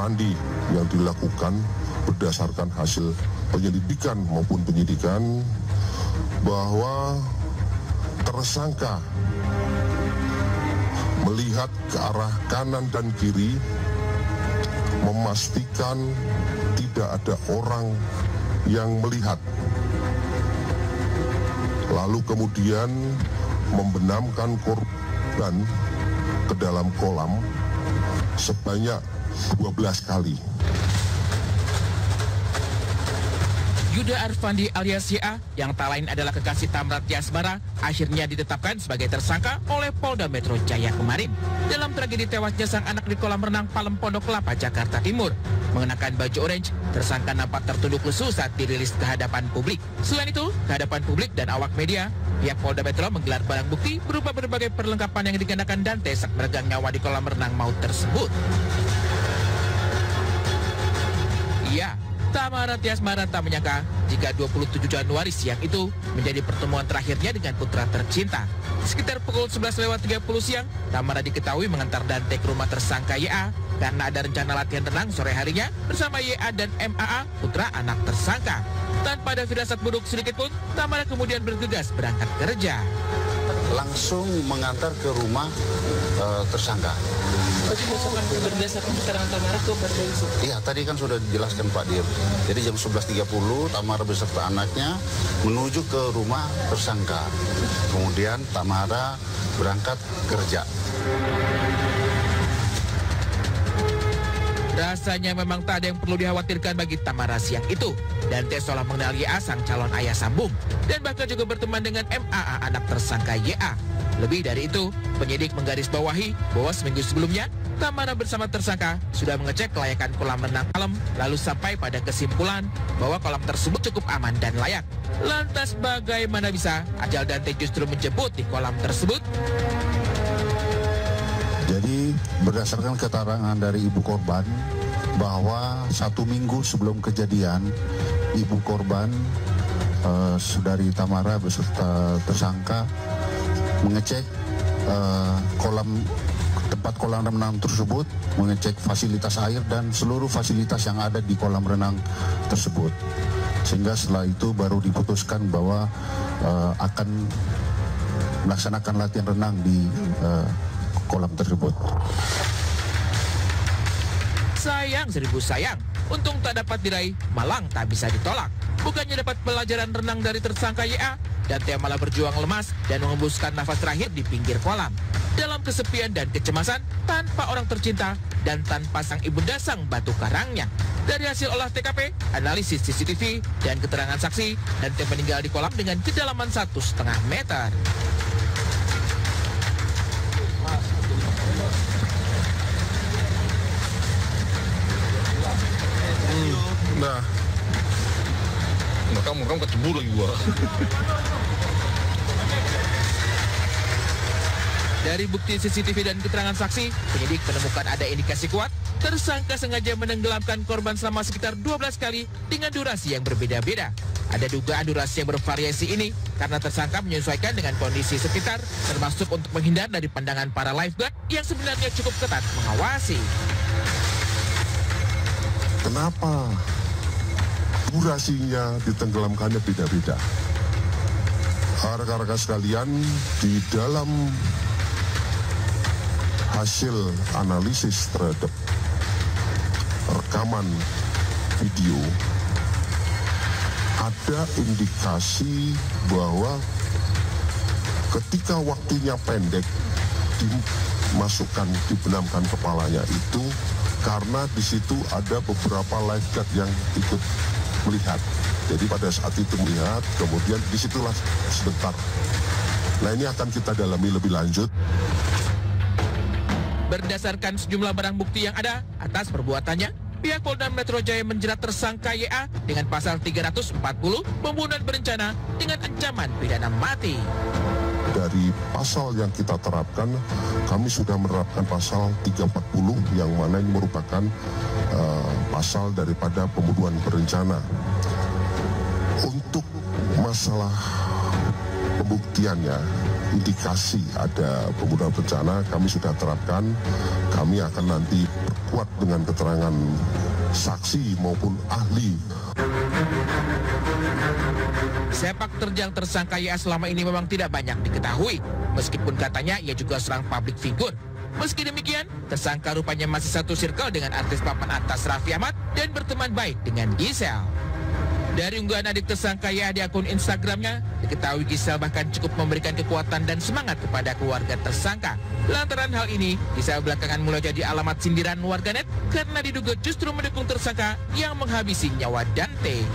Arfandi yang dilakukan berdasarkan hasil penyelidikan maupun penyidikan bahwa tersangka melihat ke arah kanan dan kiri, memastikan tidak ada orang yang melihat. Lalu kemudian membenamkan korban ke dalam kolam sebanyak 12 kali. Yuda Arfandi alias YA yang tak lain adalah kekasih Tamara Tiasmara akhirnya ditetapkan sebagai tersangka oleh Polda Metro Jaya kemarin dalam tragedi tewasnya sang anak di kolam renang Palem Pondok Kelapa, Jakarta Timur. Mengenakan baju orange, tersangka nampak tertunduk lesu saat dirilis ke hadapan publik. Selain itu, ke hadapan publik dan awak media, pihak Polda Metro menggelar barang bukti berupa berbagai perlengkapan yang dikenakan Dante saat meregang nyawa di kolam renang maut tersebut. Iya, Tamara Tiasmara tak menyangka jika 27 Januari siang itu menjadi pertemuan terakhirnya dengan putra tercinta. Sekitar pukul 11.30 siang, Tamara diketahui mengantar Dante ke rumah tersangka YA karena ada rencana latihan renang sore harinya bersama YA dan MAA, putra anak tersangka. Tanpa ada firasat buruk sedikit pun, Tamara kemudian bergegas berangkat kerja. Langsung mengantar ke rumah tersangka. Berdasarkan keterangan Tamara ke polisi. Iya, tadi kan sudah dijelaskan Pak Dir. Jadi jam 11.30 Tamara beserta anaknya menuju ke rumah tersangka. Kemudian Tamara berangkat kerja. Rasanya memang tak ada yang perlu dikhawatirkan bagi Tamara siang itu. Dante seolah mengenal YA sang calon ayah sambung dan bahkan juga berteman dengan MAA anak tersangka YA. Lebih dari itu, penyidik menggarisbawahi bahwa seminggu sebelumnya Tamara bersama tersangka sudah mengecek kelayakan kolam renang Palem, lalu sampai pada kesimpulan bahwa kolam tersebut cukup aman dan layak. Lantas bagaimana bisa ajal Dante justru menjemput di kolam tersebut? Jadi berdasarkan keterangan dari ibu korban bahwa 1 minggu sebelum kejadian, ibu korban saudari Tamara beserta tersangka mengecek tempat kolam renang tersebut, mengecek fasilitas air dan seluruh fasilitas yang ada di kolam renang tersebut. Sehingga setelah itu baru diputuskan bahwa akan melaksanakan latihan renang di kolam tersebut. Sayang seribu sayang, untung tak dapat diraih, malang tak bisa ditolak. Bukannya dapat pelajaran renang dari tersangka YA, Dante malah berjuang lemas dan mengembuskan nafas terakhir di pinggir kolam. Dalam kesepian dan kecemasan, tanpa orang tercinta dan tanpa sang ibunda sang batu karangnya. Dari hasil olah TKP, analisis CCTV, dan keterangan saksi, Dante meninggal di kolam dengan kedalaman 1,5 meter. Nah, kamu kecebur lagi gua. Dari bukti CCTV dan keterangan saksi, penyidik menemukan ada indikasi kuat tersangka sengaja menenggelamkan korban selama sekitar 12 kali dengan durasi yang berbeda-beda. Ada dugaan durasi yang bervariasi ini karena tersangka menyesuaikan dengan kondisi sekitar, termasuk untuk menghindar dari pandangan para lifeguard yang sebenarnya cukup ketat mengawasi. kenapa durasinya ditenggelamkannya beda-beda? Rekan-rekan sekalian, di dalam hasil analisis terhadap rekaman video ada indikasi bahwa ketika waktunya pendek dimasukkan, dibenamkan kepalanya itu karena di situ ada beberapa lifeguard yang ikut melihat. Jadi pada saat itu melihat, kemudian disitulah sebentar. Nah, ini akan kita dalami lebih lanjut. Berdasarkan sejumlah barang bukti yang ada atas perbuatannya, pihak Polda Metro Jaya menjerat tersangka YA dengan pasal 340 pembunuhan berencana dengan ancaman pidana mati. Dari pasal yang kita terapkan, kami sudah menerapkan pasal 340 yang mana ini merupakan pasal daripada pembunuhan berencana. Untuk masalah pembuktiannya, indikasi ada pembunuhan berencana kami sudah terapkan. Kami akan nanti kuat dengan keterangan saksi maupun ahli. Sepak terjang tersangka YA selama ini memang tidak banyak diketahui, meskipun katanya ia juga seorang public figure. Meski demikian, tersangka rupanya masih satu circle dengan artis papan atas Raffi Ahmad dan berteman baik dengan Giselle. Dari unggahan adik tersangka YA di akun Instagramnya, diketahui Giselle bahkan cukup memberikan kekuatan dan semangat kepada keluarga tersangka. Lantaran hal ini, Giselle belakangan mulai jadi alamat sindiran warganet karena diduga justru mendukung tersangka yang menghabisi nyawa Dante.